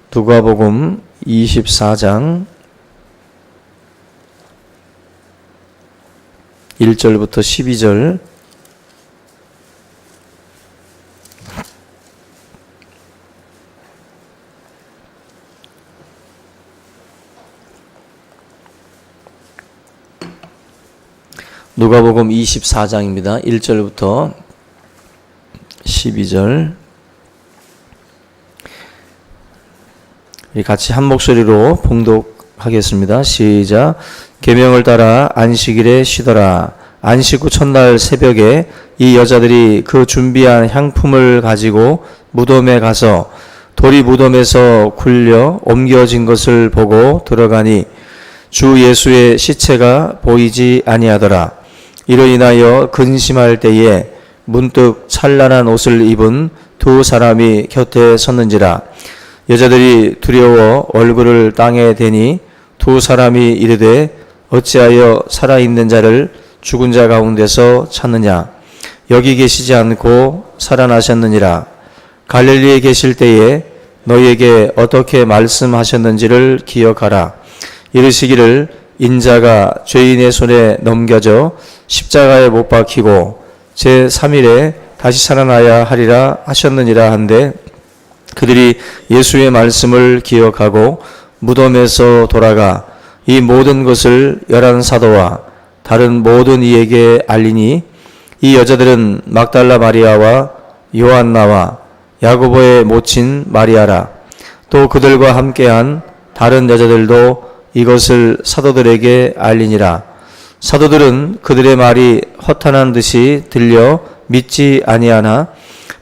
누가복음 24장 1절부터 12절. 누가복음 24장입니다. 1절부터 12절. 우리 같이 한 목소리로 봉독하겠습니다. 시작. 계명을 따라 안식일에 쉬더라. 안식 후 첫날 새벽에 이 여자들이 그 준비한 향품을 가지고 무덤에 가서 돌이 무덤에서 굴려 옮겨진 것을 보고 들어가니 주 예수의 시체가 보이지 아니하더라. 이로 인하여 근심할 때에 문득 찬란한 옷을 입은 두 사람이 곁에 섰는지라. 여자들이 두려워 얼굴을 땅에 대니 두 사람이 이르되 어찌하여 살아있는 자를 죽은 자 가운데서 찾느냐. 여기 계시지 않고 살아나셨느니라. 갈릴리에 계실 때에 너희에게 어떻게 말씀하셨는지를 기억하라. 이르시기를 인자가 죄인의 손에 넘겨져 십자가에 못 박히고 제3일에 다시 살아나야 하리라 하셨느니라 한데 그들이 예수의 말씀을 기억하고 무덤에서 돌아가 이 모든 것을 11 사도와 다른 모든 이에게 알리니 이 여자들은 막달라 마리아와 요한나와 야고보의 모친 마리아라. 또 그들과 함께한 다른 여자들도 이것을 사도들에게 알리니라. 사도들은 그들의 말이 허탄한 듯이 들려 믿지 아니하나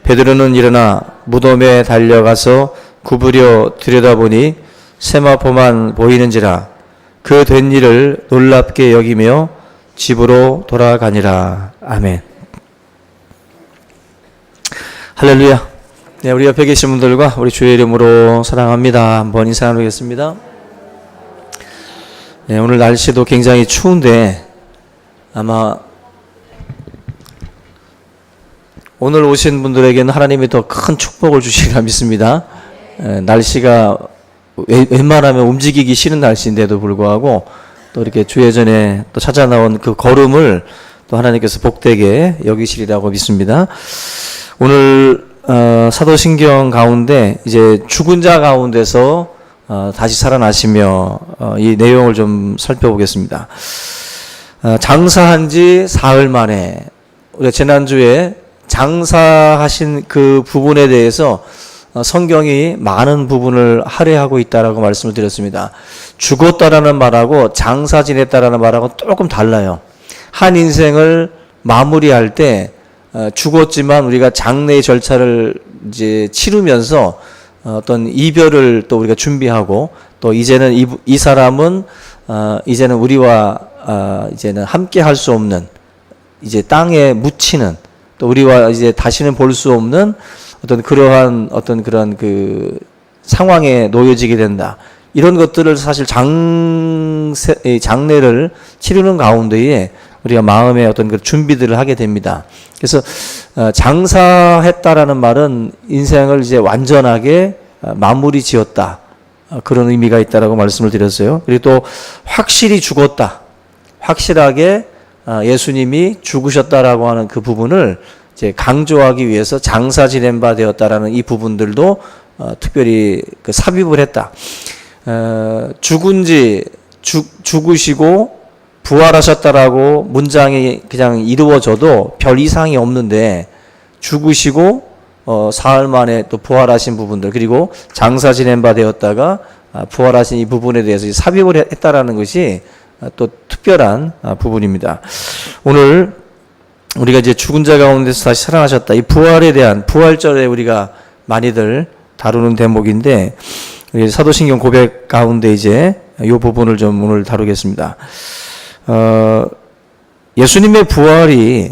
베드로는 일어나 무덤에 달려가서 구부려 들여다보니 세마포만 보이는지라. 그 된 일을 놀랍게 여기며 집으로 돌아가니라. 아멘. 할렐루야. 네, 우리 옆에 계신 분들과 우리 주의 이름으로 사랑합니다. 한번 인사 나누겠습니다. 네, 오늘 날씨도 굉장히 추운데 아마 오늘 오신 분들에게는 하나님이 더 큰 축복을 주시리라 믿습니다. 날씨가 웬만하면 움직이기 싫은 날씨인데도 불구하고 또 이렇게 주의 전에 또 찾아 나온 그 걸음을 또 하나님께서 복되게 여기시리라고 믿습니다. 오늘 사도신경 가운데 이제 죽은 자 가운데서 다시 살아나시며 이 내용을 좀 살펴보겠습니다. 장사한 지 사흘 만에 우리가 지난주에 장사하신 그 부분에 대해서 성경이 많은 부분을 할애하고 있다라고 말씀을 드렸습니다. 죽었다라는 말하고 장사 지냈다라는 말하고 조금 달라요. 한 인생을 마무리할 때 죽었지만 우리가 장례의 절차를 이제 치르면서 어떤 이별을 또 우리가 준비하고 또 이제는 이 사람은 이제는 우리와 이제는 함께 할 수 없는 이제 땅에 묻히는 또 우리와 이제 다시는 볼 수 없는 어떤 그러한 어떤 그런 그 상황에 놓여지게 된다. 이런 것들을 사실 장례를 치르는 가운데에 우리가 마음의 어떤 그 준비들을 하게 됩니다. 그래서 장사했다라는 말은 인생을 이제 완전하게 마무리 지었다. 그런 의미가 있다라고 말씀을 드렸어요. 그리고 또 확실히 죽었다. 확실하게 예수님이 죽으셨다라고 하는 그 부분을 이제 강조하기 위해서 장사 지낸 바 되었다라는 이 부분들도 특별히 그 삽입을 했다. 죽으시고 부활하셨다라고 문장이 그냥 이루어져도 별 이상이 없는데 죽으시고 사흘 만에 또 부활하신 부분들 그리고 장사 지낸 바 되었다가 부활하신 이 부분에 대해서 삽입을 했다라는 것이 또 특별한 부분입니다. 오늘 우리가 이제 죽은 자 가운데서 다시 살아나셨다. 이 부활에 대한 부활절에 우리가 많이들 다루는 대목인데 사도신경 고백 가운데 이제 이 부분을 좀 오늘 다루겠습니다. 예수님의 부활이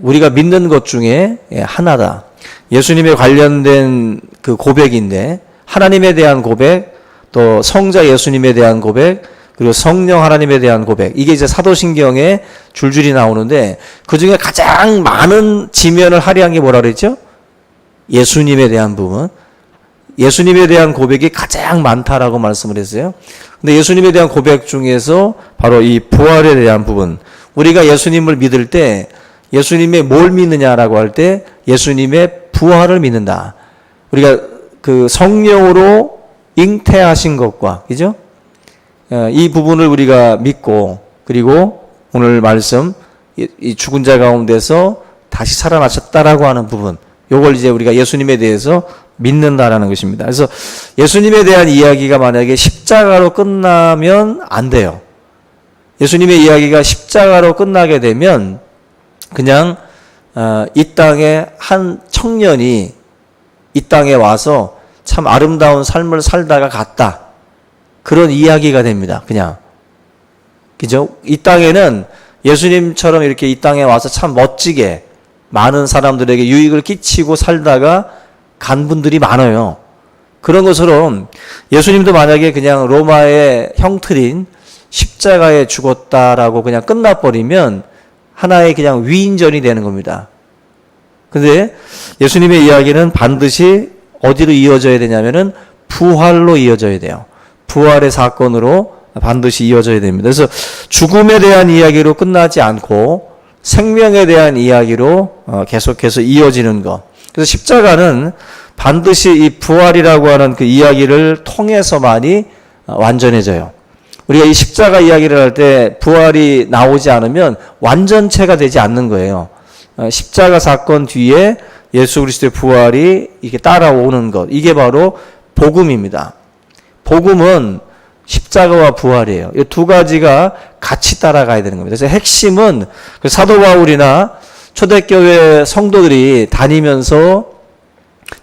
우리가 믿는 것 중에 하나다. 예수님에 관련된 그 고백인데 하나님에 대한 고백, 또 성자 예수님에 대한 고백, 그리고 성령 하나님에 대한 고백. 이게 이제 사도신경에 줄줄이 나오는데 그 중에 가장 많은 지면을 할애한 게 뭐라 그랬죠? 예수님에 대한 부분. 예수님에 대한 고백이 가장 많다라고 말씀을 했어요. 근데 예수님에 대한 고백 중에서 바로 이 부활에 대한 부분, 우리가 예수님을 믿을 때 예수님의 뭘 믿느냐라고 할 때 예수님의 부활을 믿는다. 우리가 그 성령으로 잉태하신 것과, 그죠? 이 부분을 우리가 믿고, 그리고 오늘 말씀, 이 죽은 자 가운데서 다시 살아나셨다라고 하는 부분, 요걸 이제 우리가 예수님에 대해서 믿는다라는 것입니다. 그래서 예수님에 대한 이야기가 만약에 십자가로 끝나면 안 돼요. 예수님의 이야기가 십자가로 끝나게 되면 그냥 이 땅에 한 청년이 이 땅에 와서 참 아름다운 삶을 살다가 갔다. 그런 이야기가 됩니다. 그냥. 그죠? 이 땅에는 예수님처럼 이렇게 이 땅에 와서 참 멋지게 많은 사람들에게 유익을 끼치고 살다가 간 분들이 많아요. 그런 것처럼 예수님도 만약에 그냥 로마의 형틀인 십자가에 죽었다라고 그냥 끝나버리면 하나의 그냥 위인전이 되는 겁니다. 근데 예수님의 이야기는 반드시 어디로 이어져야 되냐면은 부활로 이어져야 돼요. 부활의 사건으로 반드시 이어져야 됩니다. 그래서 죽음에 대한 이야기로 끝나지 않고 생명에 대한 이야기로 계속해서 이어지는 것. 그래서 십자가는 반드시 이 부활이라고 하는 그 이야기를 통해서만이 완전해져요. 우리가 이 십자가 이야기를 할 때 부활이 나오지 않으면 완전체가 되지 않는 거예요. 십자가 사건 뒤에 예수 그리스도의 부활이 이렇게 따라오는 것. 이게 바로 복음입니다. 복음은 십자가와 부활이에요. 이 두 가지가 같이 따라가야 되는 겁니다. 그래서 핵심은 그 사도 바울이나 초대교회 성도들이 다니면서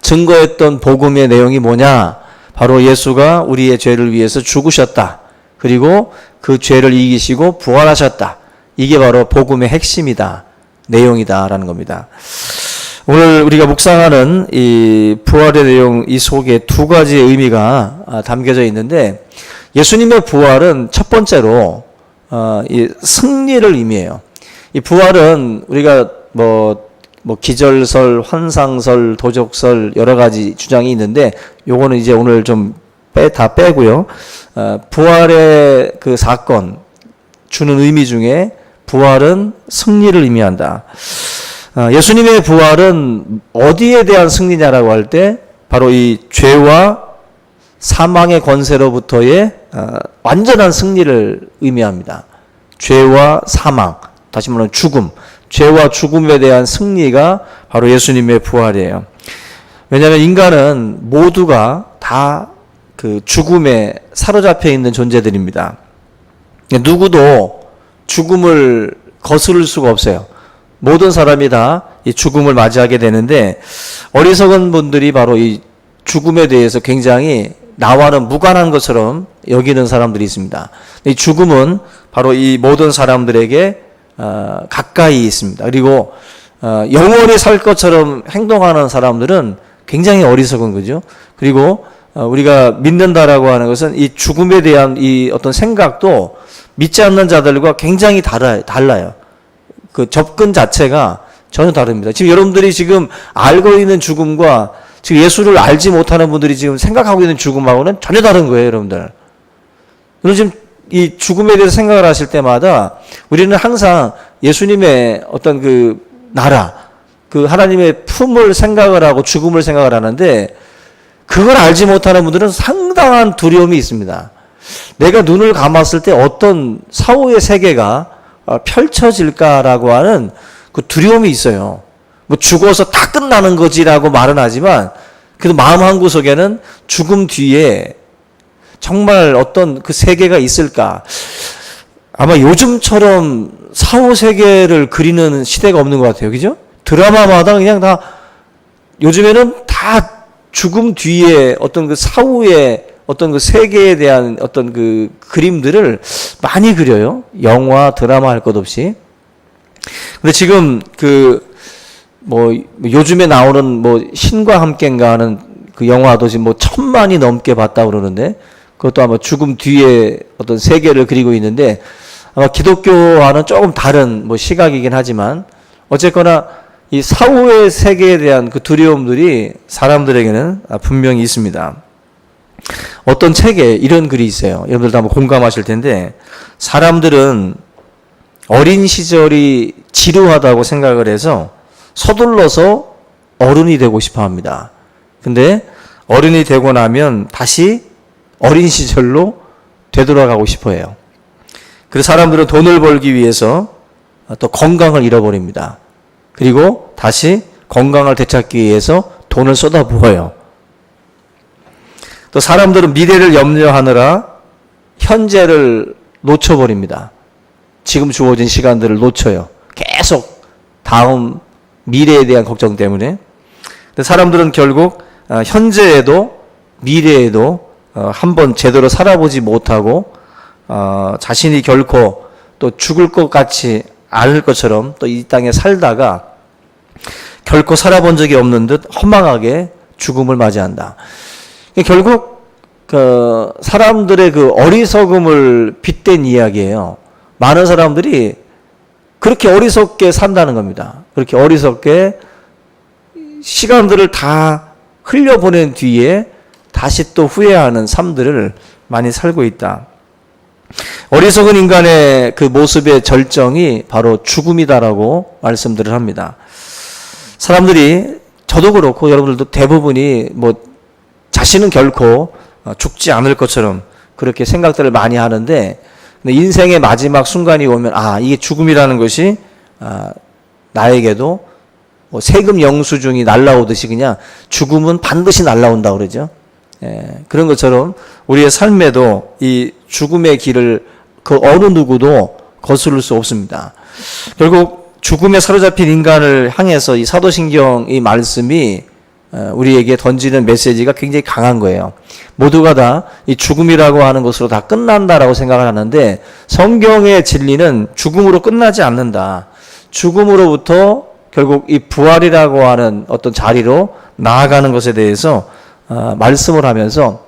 증거했던 복음의 내용이 뭐냐? 바로 예수가 우리의 죄를 위해서 죽으셨다. 그리고 그 죄를 이기시고 부활하셨다. 이게 바로 복음의 핵심이다. 내용이다라는 겁니다. 오늘 우리가 묵상하는 이 부활의 내용, 이 속에 두 가지의 의미가 담겨져 있는데, 예수님의 부활은 첫 번째로 이 승리를 의미해요. 이 부활은 우리가 뭐 기절설, 환상설, 도적설 여러 가지 주장이 있는데, 요거는 이제 오늘 좀 다 빼고요. 부활의 그 사건 주는 의미 중에 부활은 승리를 의미한다. 예수님의 부활은 어디에 대한 승리냐라고 할 때 바로 이 죄와 사망의 권세로부터의 완전한 승리를 의미합니다. 죄와 사망, 다시 말하면 죽음, 죄와 죽음에 대한 승리가 바로 예수님의 부활이에요. 왜냐하면 인간은 모두가 다 그 죽음에 사로잡혀 있는 존재들입니다. 누구도 죽음을 거스를 수가 없어요. 모든 사람이 다 이 죽음을 맞이하게 되는데, 어리석은 분들이 바로 이 죽음에 대해서 굉장히 나와는 무관한 것처럼 여기는 사람들이 있습니다. 이 죽음은 바로 이 모든 사람들에게 가까이 있습니다. 그리고 영원히 살 것처럼 행동하는 사람들은 굉장히 어리석은 거죠. 그리고 우리가 믿는다라고 하는 것은 이 죽음에 대한 이 어떤 생각도 믿지 않는 자들과 굉장히 달라요. 그 접근 자체가 전혀 다릅니다. 지금 여러분들이 지금 알고 있는 죽음과 지금 예수를 알지 못하는 분들이 지금 생각하고 있는 죽음하고는 전혀 다른 거예요, 여러분들. 여러분 지금 이 죽음에 대해서 생각을 하실 때마다 우리는 항상 예수님의 어떤 그 나라, 그 하나님의 품을 생각을 하고 죽음을 생각을 하는데, 그걸 알지 못하는 분들은 상당한 두려움이 있습니다. 내가 눈을 감았을 때 어떤 사후의 세계가 펼쳐질까라고 하는 그 두려움이 있어요. 뭐 죽어서 다 끝나는 거지라고 말은 하지만, 그래도 마음 한구석에는 죽음 뒤에 정말 어떤 그 세계가 있을까? 아마 요즘처럼 사후 세계를 그리는 시대가 없는 것 같아요. 그죠? 드라마마다 그냥 다, 요즘에는 다 죽음 뒤에 어떤 그 사후의 어떤 그 세계에 대한 어떤 그 그림들을 많이 그려요. 영화, 드라마 할 것 없이. 근데 지금 요즘에 나오는 신과 함께인가 하는 그 영화도 지금 1000만이 넘게 봤다고 그러는데, 그것도 아마 죽음 뒤에 어떤 세계를 그리고 있는데, 아마 기독교와는 조금 다른 시각이긴 하지만, 어쨌거나 이 사후의 세계에 대한 그 두려움들이 사람들에게는 분명히 있습니다. 어떤 책에 이런 글이 있어요. 여러분들도 한번 공감하실 텐데, 사람들은 어린 시절이 지루하다고 생각을 해서 서둘러서 어른이 되고 싶어 합니다. 근데 어른이 되고 나면 다시 어린 시절로 되돌아가고 싶어 해요. 그래서 사람들은 돈을 벌기 위해서 또 건강을 잃어버립니다. 그리고 다시 건강을 되찾기 위해서 돈을 쏟아부어요. 또 사람들은 미래를 염려하느라 현재를 놓쳐버립니다. 지금 주어진 시간들을 놓쳐요. 계속 다음 미래에 대한 걱정 때문에. 사람들은 결국 현재에도 미래에도 한번 제대로 살아보지 못하고 자신이 결코 또 죽을 것 같지 않을 것처럼 또 이 땅에 살다가 결코 살아본 적이 없는 듯 허망하게 죽음을 맞이한다. 결국 그 사람들의 그 어리석음을 빗댄 이야기예요. 많은 사람들이 그렇게 어리석게 산다는 겁니다. 그렇게 어리석게 시간들을 다 흘려보낸 뒤에 다시 또 후회하는 삶들을 많이 살고 있다. 어리석은 인간의 그 모습의 절정이 바로 죽음이다라고 말씀들을 합니다. 사람들이, 저도 그렇고 여러분들도 대부분이 뭐 자신은 결코 죽지 않을 것처럼 그렇게 생각들을 많이 하는데, 인생의 마지막 순간이 오면 이게 죽음이라는 것이 나에게도 뭐 세금 영수증이 날라오듯이 그냥 죽음은 반드시 날라온다 그러죠. 그런 것처럼 우리의 삶에도 이 죽음의 길을 그 어느 누구도 거스를 수 없습니다. 결국 죽음에 사로잡힌 인간을 향해서 이 사도신경 이 말씀이 우리에게 던지는 메시지가 굉장히 강한 거예요. 모두가 다 이 죽음이라고 하는 것으로 다 끝난다라고 생각을 하는데, 성경의 진리는 죽음으로 끝나지 않는다. 죽음으로부터 결국 이 부활이라고 하는 어떤 자리로 나아가는 것에 대해서 말씀을 하면서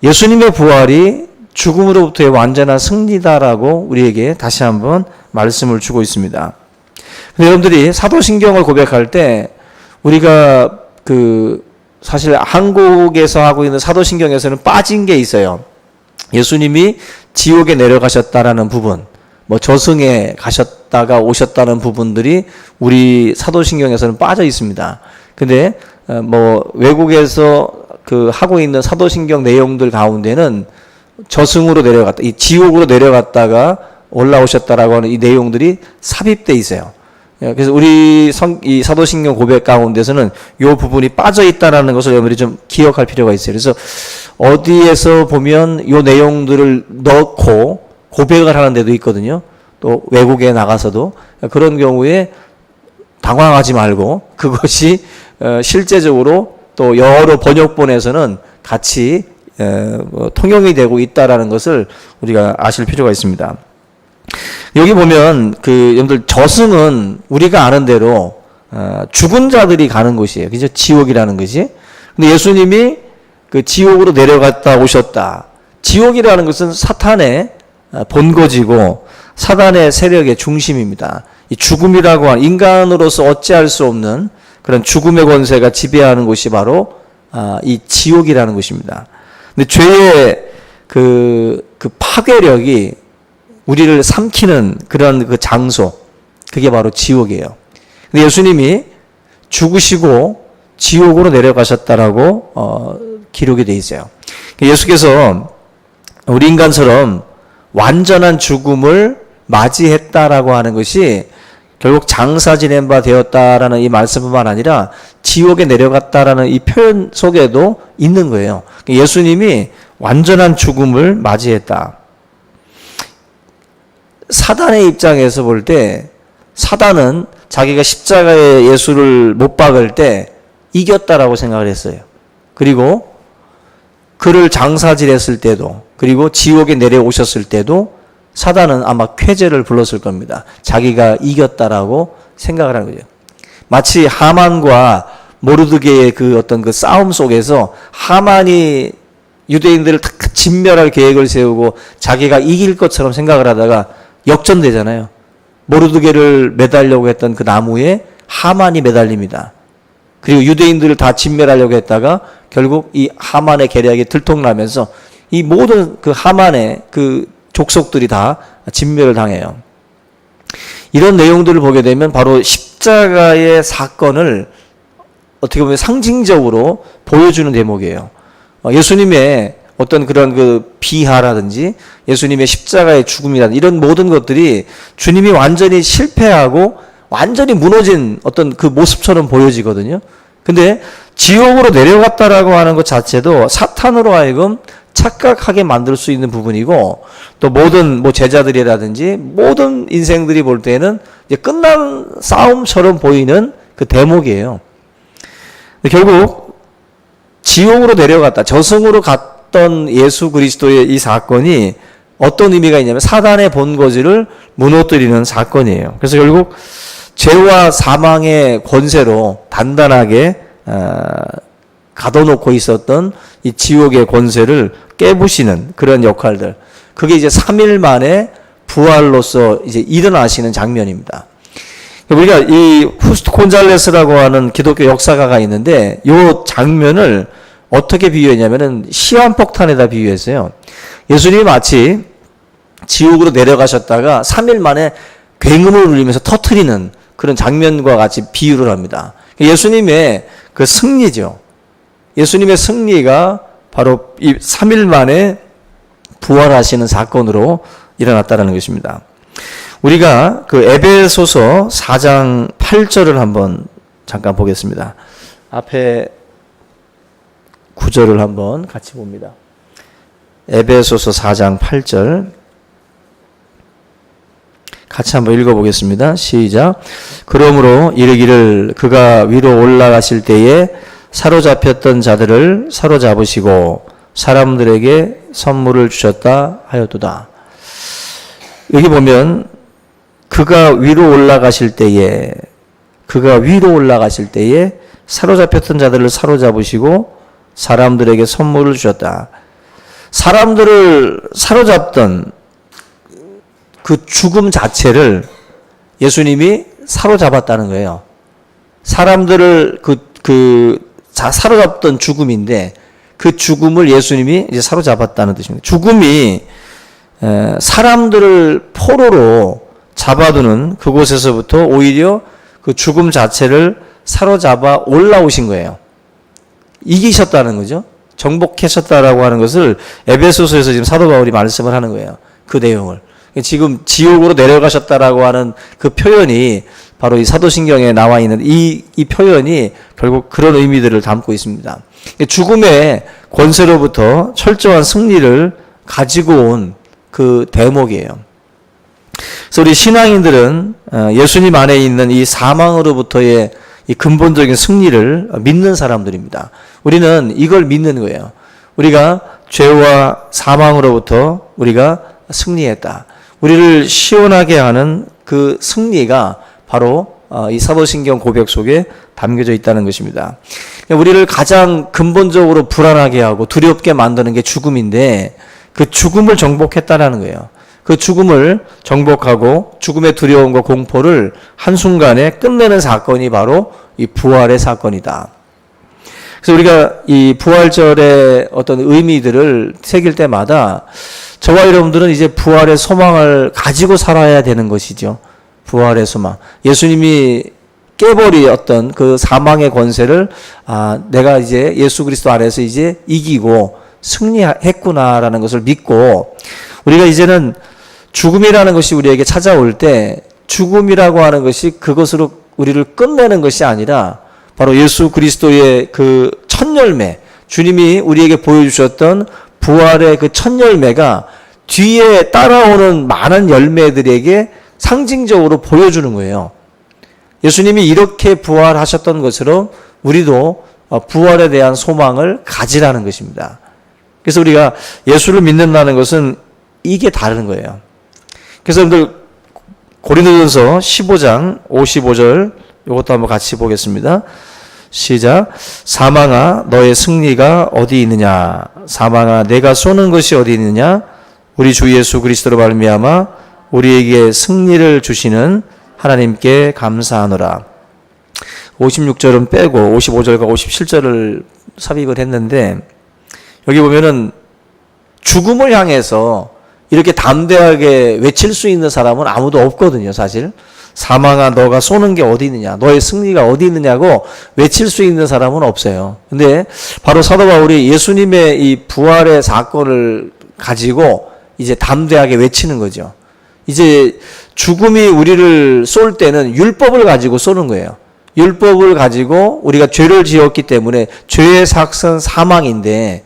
예수님의 부활이 죽음으로부터의 완전한 승리다라고 우리에게 다시 한번 말씀을 주고 있습니다. 근데 여러분들이 사도신경을 고백할 때 우리가 사실 한국에서 하고 있는 사도신경에서는 빠진 게 있어요. 예수님이 지옥에 내려가셨다라는 부분, 뭐 저승에 가셨다가 오셨다는 부분들이 우리 사도신경에서는 빠져 있습니다. 근데 뭐 외국에서 하고 있는 사도신경 내용들 가운데는 저승으로 내려갔다, 이 지옥으로 내려갔다가 올라오셨다라고 하는 이 내용들이 삽입돼 있어요. 그래서 우리 이 사도신경 고백 가운데서는 이 부분이 빠져 있다라는 것을 여러분들이 좀 기억할 필요가 있어요. 그래서 어디에서 보면 이 내용들을 넣고 고백을 하는 데도 있거든요. 또 외국에 나가서도 그런 경우에 당황하지 말고 그것이 실제적으로 또 여러 번역본에서는 같이 통용이 되고 있다라는 것을 우리가 아실 필요가 있습니다. 여기 보면 여러분들 저승은 우리가 아는 대로 죽은 자들이 가는 곳이에요. 그죠? 지옥이라는 것이. 근데 예수님이 그 지옥으로 내려갔다 오셨다. 지옥이라는 것은 사탄의 본거지고 사단의 세력의 중심입니다. 이 죽음이라고 하는 인간으로서 어찌할 수 없는 그런 죽음의 권세가 지배하는 곳이 바로 이 지옥이라는 것입니다. 근데 죄의 그 파괴력이 우리를 삼키는 그런 그 장소, 그게 바로 지옥이에요. 근데 예수님이 죽으시고 지옥으로 내려가셨다라고 기록이 되어 있어요. 예수께서 우리 인간처럼 완전한 죽음을 맞이했다라고 하는 것이 결국 장사 지낸 바 되었다라는 이 말씀뿐만 아니라 지옥에 내려갔다라는 이 표현 속에도 있는 거예요. 예수님이 완전한 죽음을 맞이했다. 사단의 입장에서 볼 때 사단은 자기가 십자가에 예수를 못 박을 때 이겼다라고 생각을 했어요. 그리고 그를 장사질했을 때도, 그리고 지옥에 내려오셨을 때도 사단은 아마 쾌재를 불렀을 겁니다. 자기가 이겼다라고 생각을 하는 거죠. 마치 하만과 모르드게의 어떤 싸움 속에서 하만이 유대인들을 다 진멸할 계획을 세우고 자기가 이길 것처럼 생각을 하다가 역전되잖아요. 모르드게를 매달려고 했던 그 나무에 하만이 매달립니다. 그리고 유대인들을 다 진멸하려고 했다가 결국 이 하만의 계략이 들통나면서 이 모든 그 하만의 그 족속들이 다 진멸을 당해요. 이런 내용들을 보게 되면 바로 십자가의 사건을 어떻게 보면 상징적으로 보여주는 대목이에요. 예수님의 어떤 그런 그 비하라든지 예수님의 십자가의 죽음이라든지 이런 모든 것들이 주님이 완전히 실패하고 완전히 무너진 어떤 그 모습처럼 보여지거든요. 근데 지옥으로 내려갔다라고 하는 것 자체도 사탄으로 하여금 착각하게 만들 수 있는 부분이고, 또 모든 뭐 제자들이라든지 모든 인생들이 볼 때는 이제 끝난 싸움처럼 보이는 그 대목이에요. 결국 지옥으로 내려갔다, 저승으로 갔던 예수 그리스도의 이 사건이 어떤 의미가 있냐면 사단의 본거지를 무너뜨리는 사건이에요. 그래서 결국 죄와 사망의 권세로 단단하게 가둬놓고 있었던 이 지옥의 권세를 깨부시는 그런 역할들, 그게 이제 3일 만에 부활로서 이제 일어나시는 장면입니다. 우리가 이 후스트 곤잘레스라고 하는 기독교 역사가가 있는데 이 장면을 어떻게 비유했냐면은 시한폭탄에다 비유했어요. 예수님이 마치 지옥으로 내려가셨다가 3일 만에 굉음을 울리면서 터뜨리는 그런 장면과 같이 비유를 합니다. 예수님의 그 승리죠. 예수님의 승리가 바로 이 3일 만에 부활하시는 사건으로 일어났다는 것입니다. 우리가 그 에베소서 4장 8절을 한번 잠깐 보겠습니다. 앞에 9절을 한번 같이 봅니다. 에베소서 4장 8절 같이 한번 읽어보겠습니다. 시작. 그러므로 이르기를 그가 위로 올라가실 때에 사로잡혔던 자들을 사로잡으시고 사람들에게 선물을 주셨다 하였도다. 여기 보면 그가 위로 올라가실 때에 사로잡혔던 자들을 사로잡으시고 사람들에게 선물을 주셨다. 사람들을 사로잡던 그 죽음 자체를 예수님이 사로잡았다는 거예요. 사람들을 사로잡던 죽음인데 그 죽음을 예수님이 이제 사로잡았다는 뜻입니다. 죽음이 사람들을 포로로 잡아두는 그곳에서부터 오히려 그 죽음 자체를 사로잡아 올라오신 거예요. 이기셨다는 거죠. 정복하셨다라고 하는 것을 에베소서에서 지금 사도 바울이 말씀을 하는 거예요. 그 내용을. 지금 지옥으로 내려가셨다라고 하는 그 표현이 바로 이 사도신경에 나와 있는 이 표현이 결국 그런 의미들을 담고 있습니다. 죽음의 권세로부터 철저한 승리를 가지고 온 그 대목이에요. 그래서 우리 신앙인들은 예수님 안에 있는 이 사망으로부터의 이 근본적인 승리를 믿는 사람들입니다. 우리는 이걸 믿는 거예요. 우리가 죄와 사망으로부터 우리가 승리했다. 우리를 시원하게 하는 그 승리가 바로 이 사도신경 고백 속에 담겨져 있다는 것입니다. 우리를 가장 근본적으로 불안하게 하고 두렵게 만드는 게 죽음인데 그 죽음을 정복했다라는 거예요. 그 죽음을 정복하고 죽음의 두려움과 공포를 한순간에 끝내는 사건이 바로 이 부활의 사건이다. 그래서 우리가 이 부활절의 어떤 의미들을 새길 때마다 저와 여러분들은 이제 부활의 소망을 가지고 살아야 되는 것이죠. 부활의 소망. 예수님이 깨버렸던 그 사망의 권세를 내가 이제 예수 그리스도 안에서 이제 이기고 승리했구나라는 것을 믿고 우리가 이제는 죽음이라는 것이 우리에게 찾아올 때 죽음이라고 하는 것이 그것으로 우리를 끝내는 것이 아니라 바로 예수 그리스도의 그 첫 열매, 주님이 우리에게 보여주셨던 부활의 그 첫 열매가 뒤에 따라오는 많은 열매들에게 상징적으로 보여주는 거예요. 예수님이 이렇게 부활하셨던 것처럼 우리도 부활에 대한 소망을 가지라는 것입니다. 그래서 우리가 예수를 믿는다는 것은 이게 다른 거예요. 그래서 여러분들 고린도전서 15장 55절 이것도 한번 같이 보겠습니다. 시작. 사망아 너의 승리가 어디 있느냐? 사망아 내가 쏘는 것이 어디 있느냐? 우리 주 예수 그리스도로 말미암아 우리에게 승리를 주시는 하나님께 감사하노라. 56절은 빼고 55절과 57절을 삽입을 했는데, 여기 보면은 죽음을 향해서 이렇게 담대하게 외칠 수 있는 사람은 아무도 없거든요, 사실. 사망아, 너가 쏘는 게 어디 있느냐, 너의 승리가 어디 있느냐고 외칠 수 있는 사람은 없어요. 근데 바로 사도 바울이 예수님의 이 부활의 사건을 가지고 이제 담대하게 외치는 거죠. 이제 죽음이 우리를 쏠 때는 율법을 가지고 쏘는 거예요. 율법을 가지고 우리가 죄를 지었기 때문에 죄의 삭은 사망인데,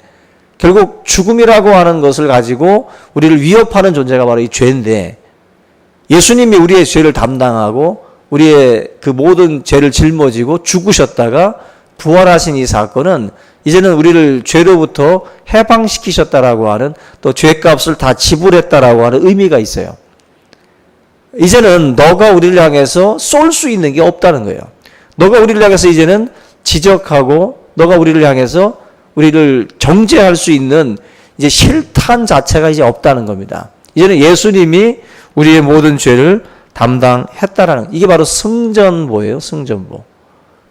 결국 죽음이라고 하는 것을 가지고 우리를 위협하는 존재가 바로 이 죄인데, 예수님이 우리의 죄를 담당하고 우리의 그 모든 죄를 짊어지고 죽으셨다가 부활하신 이 사건은 이제는 우리를 죄로부터 해방시키셨다라고 하는, 또 죄값을 다 지불했다라고 하는 의미가 있어요. 이제는 너가 우리를 향해서 쏠 수 있는 게 없다는 거예요. 너가 우리를 향해서 이제는 지적하고 너가 우리를 향해서 우리를 정죄할 수 있는 이제 실탄 자체가 이제 없다는 겁니다. 이제는 예수님이 우리의 모든 죄를 담당했다라는, 이게 바로 승전보예요. 승전보.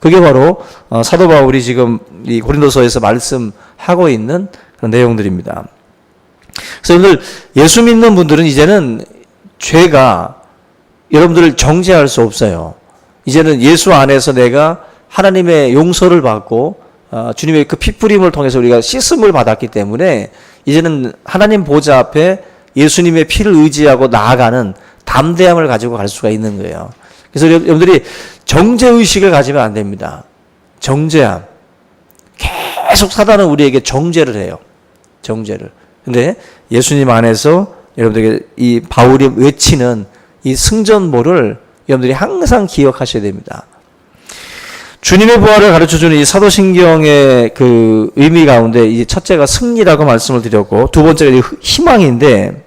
그게 바로 사도 바울이 지금 이 고린도서에서 말씀하고 있는 그런 내용들입니다. 그래서 오늘 예수 믿는 분들은 이제는 죄가 여러분들을 정죄할 수 없어요. 이제는 예수 안에서 내가 하나님의 용서를 받고 주님의 그 피뿌림을 통해서 우리가 씻음을 받았기 때문에 이제는 하나님 보좌 앞에 예수님의 피를 의지하고 나아가는 담대함을 가지고 갈 수가 있는 거예요. 그래서 여러분들이 정죄의식을 가지면 안 됩니다. 정죄함. 계속 사단은 우리에게 정죄를 해요. 정죄를. 근데 예수님 안에서 여러분들에게 이 바울이 외치는 이 승전보를 여러분들이 항상 기억하셔야 됩니다. 주님의 부활을 가르쳐주는 이 사도신경의 그 의미 가운데 이 첫째가 승리라고 말씀을 드렸고, 두 번째가 희망인데,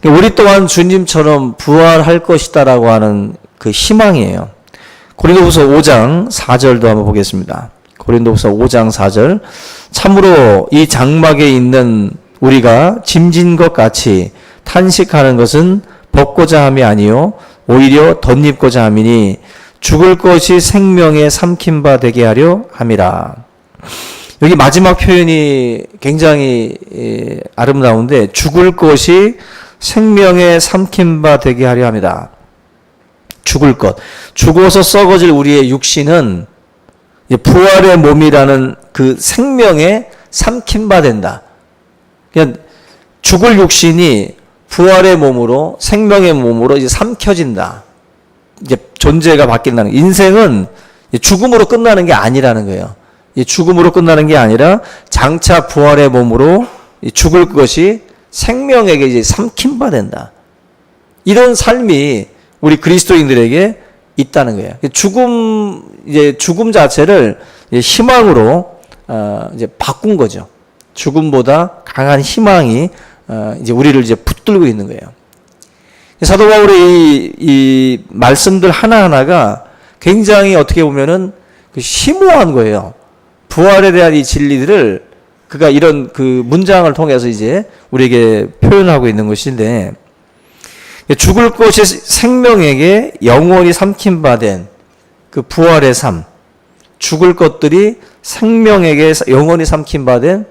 우리 또한 주님처럼 부활할 것이다라고 하는 그 희망이에요. 고린도후서 5장 4절도 한번 보겠습니다. 고린도후서 5장 4절. 참으로 이 장막에 있는 우리가 짐진 것 같이 탄식하는 것은 벗고자 함이 아니요 오히려 덧입고자 함이니 죽을 것이 생명에 삼킨 바 되게 하려 함이라. 여기 마지막 표현이 굉장히 아름다운데, 죽을 것이 생명에 삼킨 바 되게 하려 합니다. 죽을 것. 죽어서 썩어질 우리의 육신은 부활의 몸이라는 그 생명에 삼킨 바 된다. 그냥 죽을 육신이 부활의 몸으로, 생명의 몸으로 이제 삼켜진다. 이제 존재가 바뀐다는, 인생은 죽음으로 끝나는 게 아니라는 거예요. 죽음으로 끝나는 게 아니라 장차 부활의 몸으로 죽을 것이 생명에게 이제 삼킨 바 된다. 이런 삶이 우리 그리스도인들에게 있다는 거예요. 죽음 자체를 희망으로 이제 바꾼 거죠. 죽음보다 강한 희망이 이제 우리를 이제 붙들고 있는 거예요. 사도 바울의 이 말씀들 하나하나가 굉장히 어떻게 보면은 심오한 거예요. 부활에 대한 이 진리들을 그가 이런 그 문장을 통해서 이제 우리에게 표현하고 있는 것인데, 죽을 것이 생명에게 영원히 삼킨 바 된 그 부활의 삶, 죽을 것들이 생명에게 영원히 삼킨 바 된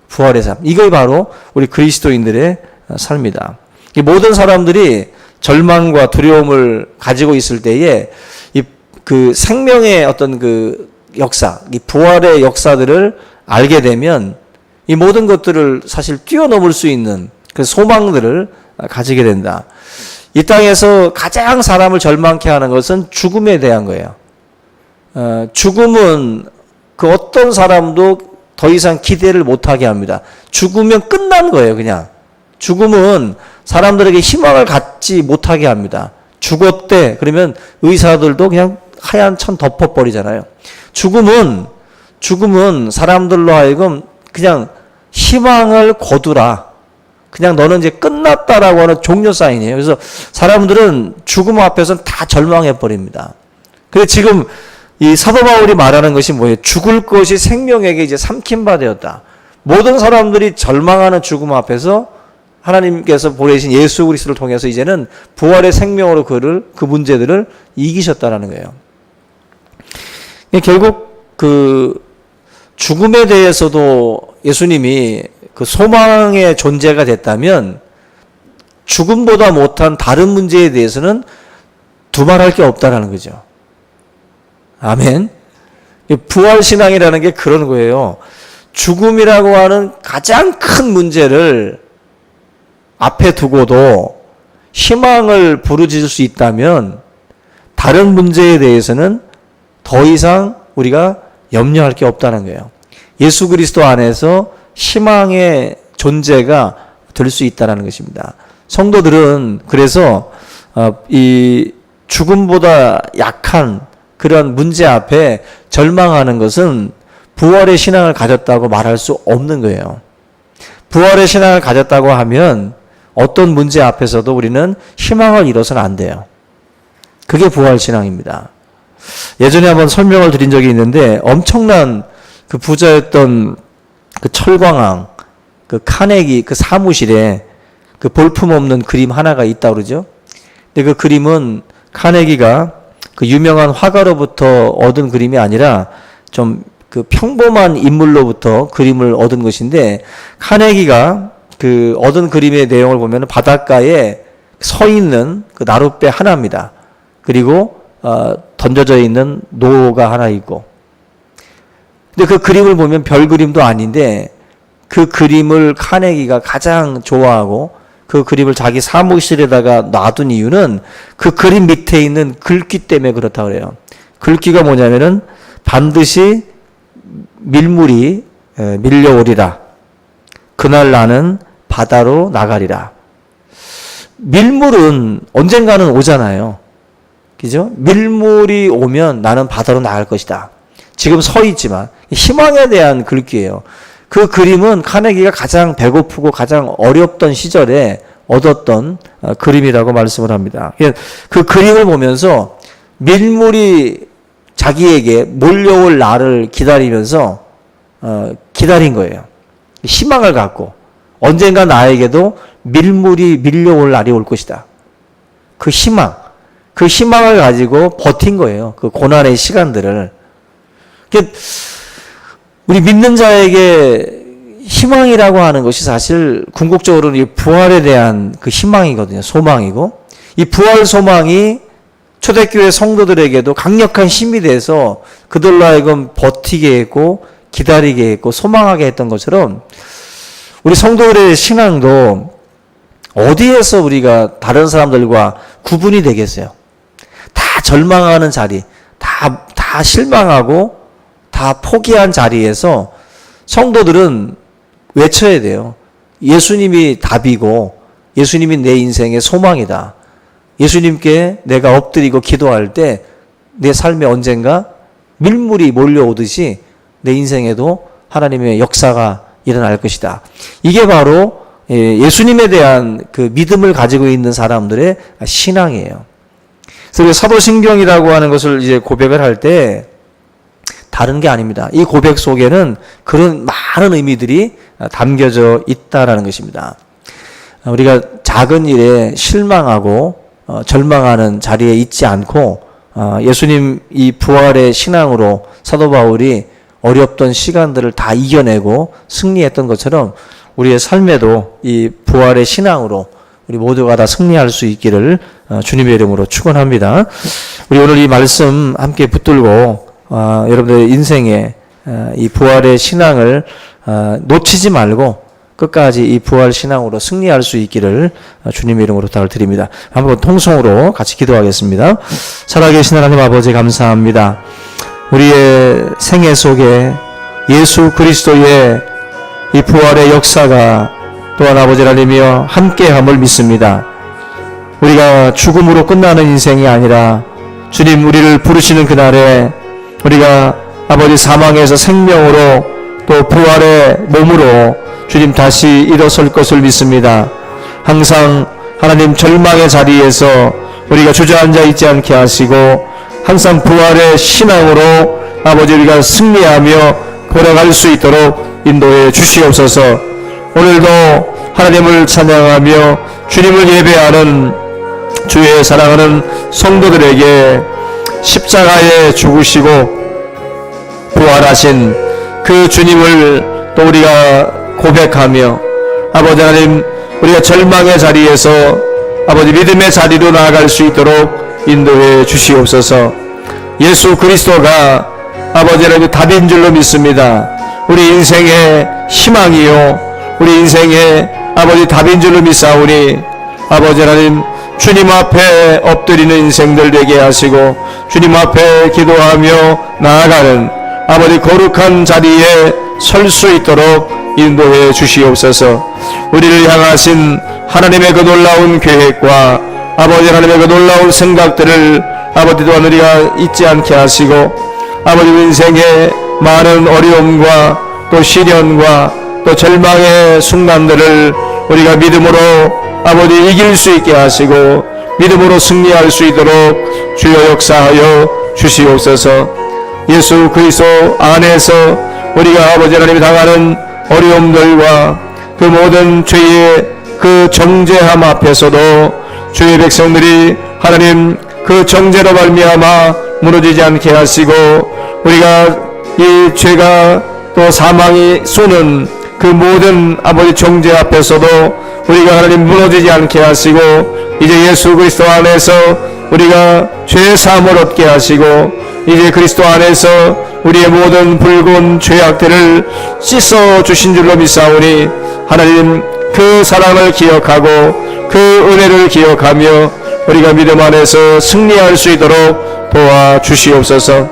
부활의 삶, 이게 바로 우리 그리스도인들의 삶이다. 모든 사람들이 절망과 두려움을 가지고 있을 때에 그 생명의 어떤 그 역사, 이 부활의 역사들을 알게 되면 이 모든 것들을 사실 뛰어넘을 수 있는 그 소망들을 가지게 된다. 이 땅에서 가장 사람을 절망케 하는 것은 죽음에 대한 거예요. 죽음은 그 어떤 사람도 더 이상 기대를 못하게 합니다. 죽으면 끝난 거예요, 그냥. 죽음은 사람들에게 희망을 갖지 못하게 합니다. 죽었대. 그러면 의사들도 그냥 하얀 천 덮어버리잖아요. 죽음은 사람들로 하여금 그냥 희망을 거두라. 그냥 너는 이제 끝났다라고 하는 종료 사인이에요. 그래서 사람들은 죽음 앞에서는 다 절망해버립니다. 그래서 지금 이 사도 바울이 말하는 것이 뭐예요? 죽을 것이 생명에게 이제 삼킨 바 되었다. 모든 사람들이 절망하는 죽음 앞에서 하나님께서 보내신 예수 그리스도를 통해서 이제는 부활의 생명으로 그 문제들을 이기셨다라는 거예요. 결국 그 죽음에 대해서도 예수님이 그 소망의 존재가 됐다면 죽음보다 못한 다른 문제에 대해서는 두말할 게 없다라는 거죠. 아멘. 부활신앙이라는 게 그런 거예요. 죽음이라고 하는 가장 큰 문제를 앞에 두고도 희망을 부르짖을 수 있다면 다른 문제에 대해서는 더 이상 우리가 염려할 게 없다는 거예요. 예수 그리스도 안에서 희망의 존재가 될 수 있다는 것입니다. 성도들은 그래서 이 죽음보다 약한 그런 문제 앞에 절망하는 것은 부활의 신앙을 가졌다고 말할 수 없는 거예요. 부활의 신앙을 가졌다고 하면 어떤 문제 앞에서도 우리는 희망을 잃어서는 안 돼요. 그게 부활 신앙입니다. 예전에 한번 설명을 드린 적이 있는데 엄청난 그 부자였던 그 철광왕, 그 카네기 그 사무실에 그 볼품없는 그림 하나가 있다고 그러죠. 근데 그 그림은 카네기가 그 유명한 화가로부터 얻은 그림이 아니라 좀 그 평범한 인물로부터 그림을 얻은 것인데, 카네기가 그 얻은 그림의 내용을 보면 바닷가에 서 있는 그 나룻배 하나입니다. 그리고 던져져 있는 노가 하나 있고. 근데 그 그림을 보면 별 그림도 아닌데 그 그림을 카네기가 가장 좋아하고 그 그림을 자기 사무실에다가 놔둔 이유는 그 그림 밑에 있는 글귀 때문에 그렇다고 그래요. 글귀가 뭐냐면은 반드시 밀물이 밀려오리라. 그날 나는 바다로 나가리라. 밀물은 언젠가는 오잖아요. 그죠? 밀물이 오면 나는 바다로 나갈 것이다. 지금 서 있지만 희망에 대한 글귀예요. 그 그림은 카네기가 가장 배고프고 가장 어렵던 시절에 얻었던 그림이라고 말씀을 합니다. 그 그림을 보면서 밀물이 자기에게 몰려올 날을 기다리면서 기다린 거예요. 희망을 갖고 언젠가 나에게도 밀물이 밀려올 날이 올 것이다. 그 희망을 가지고 버틴 거예요. 그 고난의 시간들을. 우리 믿는 자에게 희망이라고 하는 것이 사실 궁극적으로는 이 부활에 대한 그 희망이거든요. 소망이고, 이 부활 소망이 초대교회 성도들에게도 강력한 힘이 돼서 그들로 하여금 버티게 했고 기다리게 했고 소망하게 했던 것처럼 우리 성도들의 신앙도 어디에서 우리가 다른 사람들과 구분이 되겠어요? 다 절망하는 자리, 다 실망하고 다 포기한 자리에서 성도들은 외쳐야 돼요. 예수님이 답이고 예수님이 내 인생의 소망이다. 예수님께 내가 엎드리고 기도할 때 내 삶에 언젠가 밀물이 몰려오듯이 내 인생에도 하나님의 역사가 일어날 것이다. 이게 바로 예수님에 대한 그 믿음을 가지고 있는 사람들의 신앙이에요. 그래서 사도신경이라고 하는 것을 이제 고백을 할 때 다른 게 아닙니다. 이 고백 속에는 그런 많은 의미들이 담겨져 있다라는 것입니다. 우리가 작은 일에 실망하고 절망하는 자리에 있지 않고 예수님 이 부활의 신앙으로 사도 바울이 어렵던 시간들을 다 이겨내고 승리했던 것처럼 우리의 삶에도 이 부활의 신앙으로 우리 모두가 다 승리할 수 있기를 주님의 이름으로 축원합니다. 우리 오늘 이 말씀 함께 붙들고 여러분들의 인생에 이 부활의 신앙을 놓치지 말고 끝까지 이 부활 신앙으로 승리할 수 있기를 주님의 이름으로 부탁을 드립니다. 한번 통성으로 같이 기도하겠습니다. 살아계신 하나님 아버지 감사합니다. 우리의 생애 속에 예수 그리스도의 이 부활의 역사가 또한 아버지 하나님이여 함께함을 믿습니다. 우리가 죽음으로 끝나는 인생이 아니라 주님 우리를 부르시는 그날에 우리가 아버지 사망에서 생명으로 또 부활의 몸으로 주님 다시 일어설 것을 믿습니다. 항상 하나님 절망의 자리에서 우리가 주저앉아 있지 않게 하시고 항상 부활의 신앙으로 아버지 우리가 승리하며 걸어갈 수 있도록 인도해 주시옵소서. 오늘도 하나님을 찬양하며 주님을 예배하는 주의 사랑하는 성도들에게 십자가에 죽으시고 부활하신 그 주님을 또 우리가 고백하며 아버지 하나님 우리가 절망의 자리에서 아버지 믿음의 자리로 나아갈 수 있도록 인도해 주시옵소서. 예수 그리스도가 아버지 하나님 답인 줄로 믿습니다. 우리 인생의 희망이요 우리 인생의 아버지 답인 줄로 믿사오니 아버지 하나님 주님 앞에 엎드리는 인생들 되게 하시고 주님 앞에 기도하며 나아가는 아버지 거룩한 자리에 설 수 있도록 인도해 주시옵소서. 우리를 향하신 하나님의 그 놀라운 계획과 아버지 하나님의 그 놀라운 생각들을 아버지 또한 우리가 잊지 않게 하시고 아버지 인생의 많은 어려움과 또 시련과 또 절망의 순간들을 우리가 믿음으로 아버지 이길 수 있게 하시고 믿음으로 승리할 수 있도록 주여 역사하여 주시옵소서. 예수 그리스도 안에서 우리가 아버지 하나님이 당하는 어려움들과 그 모든 죄의 그 정죄함 앞에서도 주의 백성들이 하나님 그 정죄로 말미암아 무너지지 않게 하시고 우리가 이 죄가 또 사망이 쏘는 그 모든 아버지 정죄 앞에서도 우리가 하나님 무너지지 않게 하시고 이제 예수 그리스도 안에서 우리가 죄 사함을 얻게 하시고 이제 그리스도 안에서 우리의 모든 붉은 죄악들을 씻어 주신 줄로 믿사오니 하나님 그 사랑을 기억하고 그 은혜를 기억하며 우리가 믿음 안에서 승리할 수 있도록 도와주시옵소서.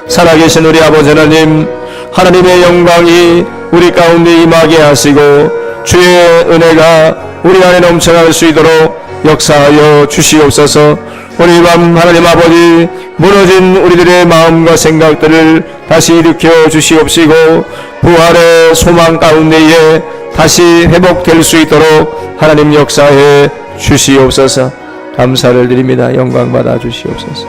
살아계신 우리 아버지 하나님 하나님의 영광이 우리 가운데 임하게 하시고 주의 은혜가 우리 안에 넘쳐날 수 있도록 역사하여 주시옵소서. 우리 밤 하나님 아버지 무너진 우리들의 마음과 생각들을 다시 일으켜 주시옵시고 부활의 소망 가운데에 다시 회복될 수 있도록 하나님 역사해 주시옵소서. 감사를 드립니다. 영광 받아 주시옵소서.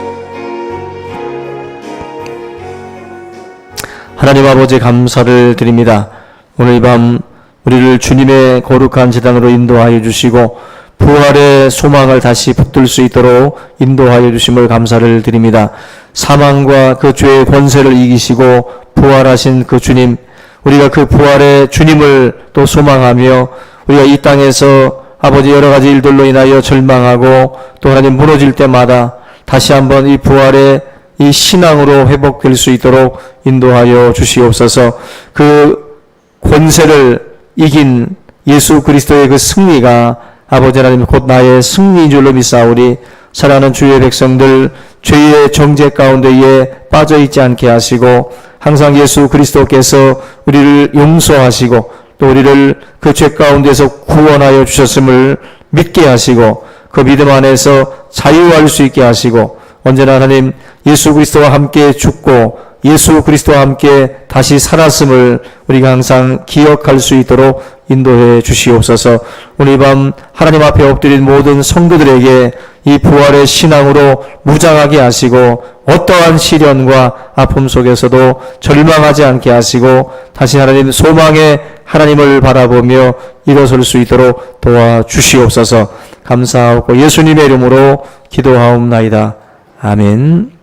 하나님 아버지 감사를 드립니다. 오늘 밤 우리를 주님의 거룩한 제단으로 인도하여 주시고 부활의 소망을 다시 붙들 수 있도록 인도하여 주심을 감사를 드립니다. 사망과 그 죄의 권세를 이기시고 부활하신 그 주님, 우리가 그 부활의 주님을 또 소망하며 우리가 이 땅에서 아버지 여러 가지 일들로 인하여 절망하고 또 하나님 무너질 때마다 다시 한번 이 부활의 이 신앙으로 회복될 수 있도록 인도하여 주시옵소서. 그 권세를 이긴 예수 그리스도의 그 승리가 아버지 하나님 곧 나의 승리인 줄로 믿사오니 사랑하는 주의 백성들 죄의 정죄 가운데에 빠져있지 않게 하시고 항상 예수 그리스도께서 우리를 용서하시고 또 우리를 그 죄 가운데서 구원하여 주셨음을 믿게 하시고 그 믿음 안에서 자유할 수 있게 하시고 언제나 하나님 예수 그리스도와 함께 죽고 예수 그리스도와 함께 다시 살았음을 우리가 항상 기억할 수 있도록 인도해 주시옵소서. 오늘 밤 하나님 앞에 엎드린 모든 성도들에게 이 부활의 신앙으로 무장하게 하시고 어떠한 시련과 아픔 속에서도 절망하지 않게 하시고 다시 하나님 소망의 하나님을 바라보며 일어설 수 있도록 도와주시옵소서. 감사하고 예수님의 이름으로 기도하옵나이다. 아멘.